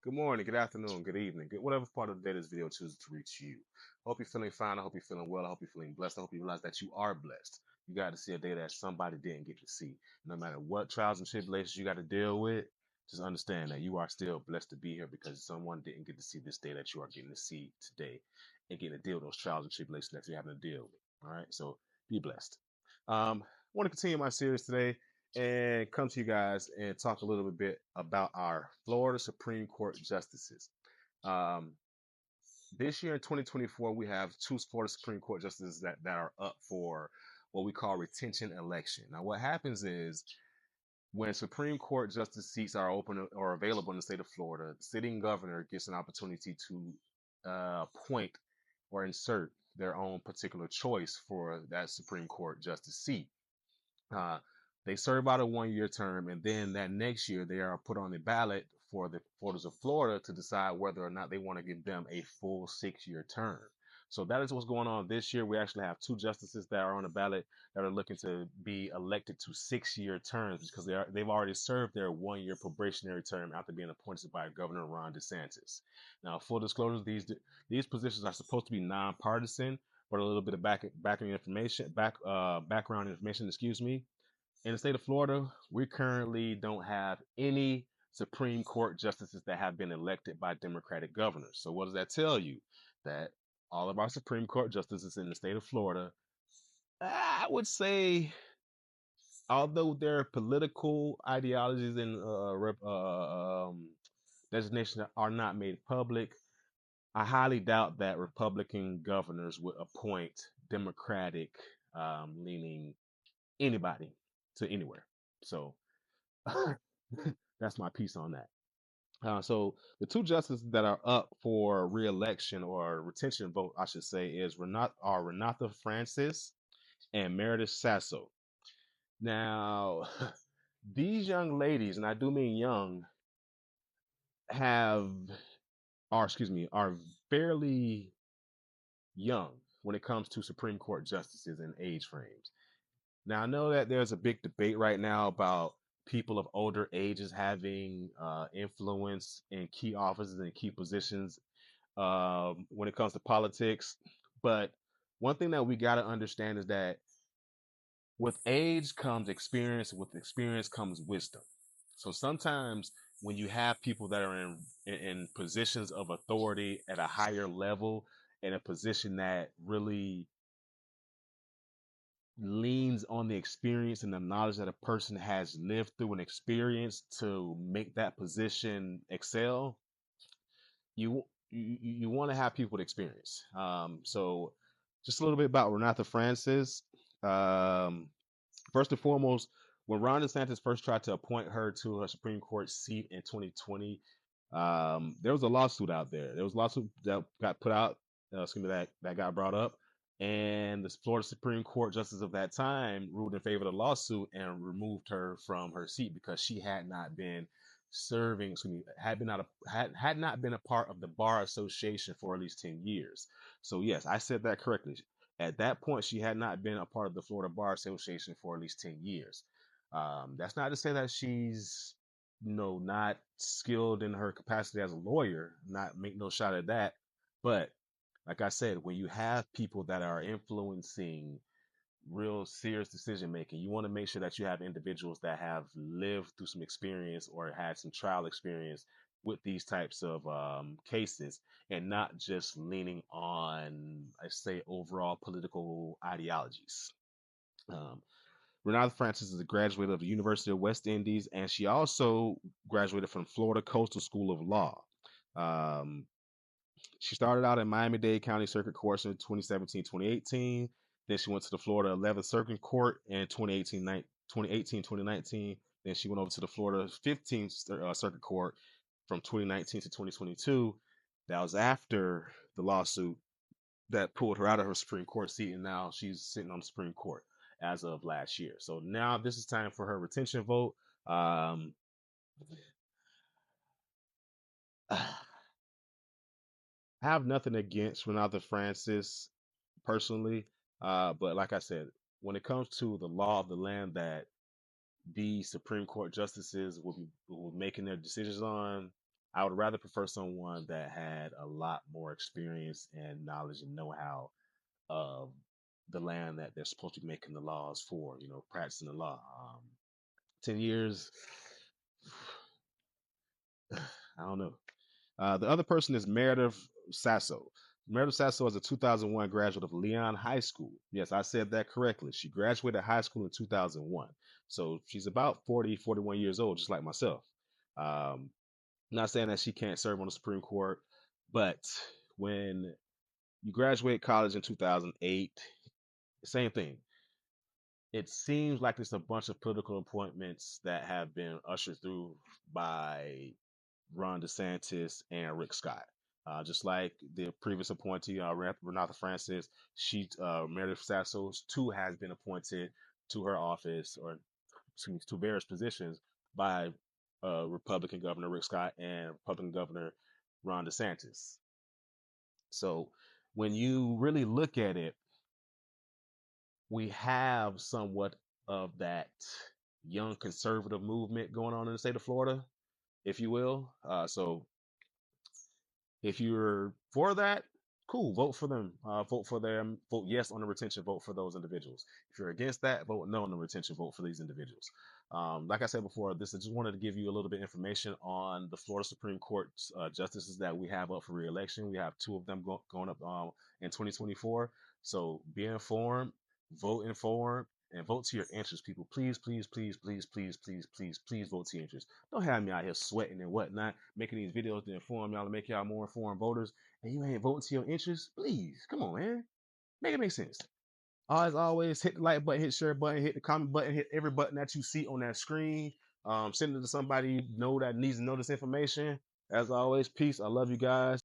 good morning, good afternoon, good evening, good whatever part of the day this video chooses to reach you. Hope you're feeling fine. I hope you're feeling well. I hope you're feeling blessed. I hope you realize that you are blessed. You got to see a day that somebody didn't get to see. No matter what trials and tribulations you got to deal with, just understand that you are still blessed to be here because someone didn't get to see this day that you are getting to see today and getting to deal with those trials and tribulations that you're having to deal with. All right, so be blessed. I want to continue my series today and come to you guys and talk a little bit about our Florida Supreme Court justices. Um, this year in 2024, we have two Florida Supreme Court justices that are up for what we call retention election. Now, what happens is when Supreme Court justice seats are open or available in the state of Florida, the sitting governor gets an opportunity to appoint or insert their own particular choice for that Supreme Court justice seat. Uh, they serve out a 1 year term, and then that next year they are put on the ballot for the voters of Florida to decide whether or not they want to give them a full 6 year term. So that is what's going on this year. We actually have two justices that are on the ballot that are looking to be elected to 6 year terms because they've already served their 1 year probationary term after being appointed by Governor Ron DeSantis. Now, full disclosure, these positions are supposed to be nonpartisan, but a little bit of background information, excuse me. In the state of Florida, we currently don't have any Supreme Court justices that have been elected by Democratic governors. So what does that tell you? That all of our Supreme Court justices in the state of Florida, I would say, although their political ideologies and designations are not made public, I highly doubt that Republican governors would appoint Democratic leaning anybody to anywhere. So that's my piece on that. So the two justices that are up for re-election or retention vote, I should say, are Renatha Francis and Meredith Sasso. Now, these young ladies, and I do mean young, have, or excuse me, are fairly young when it comes to Supreme Court justices and age frames. Now, I know that there's a big debate right now about people of older ages having influence in key offices and key positions when it comes to politics. But one thing that we got to understand is that with age comes experience, with experience comes wisdom. So sometimes when you have people that are in positions of authority at a higher level, in a position that really leans on the experience and the knowledge that a person has lived through and experienced to make that position excel, you want to have people with experience. So just a little bit about Renatha Francis. Um, First and foremost, when Ron DeSantis first tried to appoint her to a Supreme Court seat in 2020, there was a lawsuit out there. There was a lawsuit that got put out, excuse me, that got brought up, and the Florida Supreme Court justice of that time ruled in favor of the lawsuit and removed her from her seat because she had not been serving, excuse me, had not been a part of the bar association for at least 10 years. So yes, I said that correctly. At that point, she had not been a part of the Florida Bar Association for at least 10 years. That's not to say that she's, not skilled in her capacity as a lawyer, not make no shot at that. But like I said, when you have people that are influencing real serious decision making, you want to make sure that you have individuals that have lived through some experience or had some trial experience with these types of cases and not just leaning on, I say, overall political ideologies. Um, Renata Francis is a graduate of the University of West Indies, and she also graduated from Florida Coastal School of Law. Um, she started out in Miami-Dade County Circuit Court in 2017-2018. Then she went to the Florida 11th Circuit Court in 2018-2019. Then she went over to the Florida 15th Circuit Court from 2019 to 2022. That was after the lawsuit that pulled her out of her Supreme Court seat, and now she's sitting on the Supreme Court as of last year. So now this is time for her retention vote. Um, I have nothing against Renata Francis personally, but like I said, when it comes to the law of the land that the Supreme Court justices will be making their decisions on, I would rather prefer someone that had a lot more experience and knowledge and know-how of the land that they're supposed to be making the laws for, practicing the law. 10 years, I don't know. The other person is Meredith Sasso. Meredith Sasso is a 2001 graduate of Leon High School. Yes, I said that correctly. She graduated high school in 2001. So she's about 40, 41 years old, just like myself. Um, not saying that she can't serve on the Supreme Court, but when you graduate college in 2008, same thing. It seems like there's a bunch of political appointments that have been ushered through by Ron DeSantis and Rick Scott. Just like the previous appointee, Renatha Francis, Meredith Sasso too has been appointed to her office, or excuse me, to various positions by Republican Governor Rick Scott and Republican Governor Ron DeSantis. So when you really look at it, we have somewhat of that young conservative movement going on in the state of Florida, if you will. So if you're for that, cool, vote for them. Vote for them. Vote yes on the retention. Vote for those individuals. If you're against that, vote no on the retention. Vote for these individuals. Like I said before, I just wanted to give you a little bit of information on the Florida Supreme Court justices that we have up for re-election. We have two of them going up in 2024. So be informed, vote informed, and vote to your interests, people. Please, please, please, please, please, please, please, please vote to your interests. Don't have me out here sweating and whatnot, making these videos to inform y'all, to make y'all more informed voters, and you ain't voting to your interests. Please, come on, man. Make it make sense. Always hit the like button, hit the share button, hit the comment button, hit every button that you see on that screen. Send it to somebody you know that needs to know this information. As always, peace. I love you guys.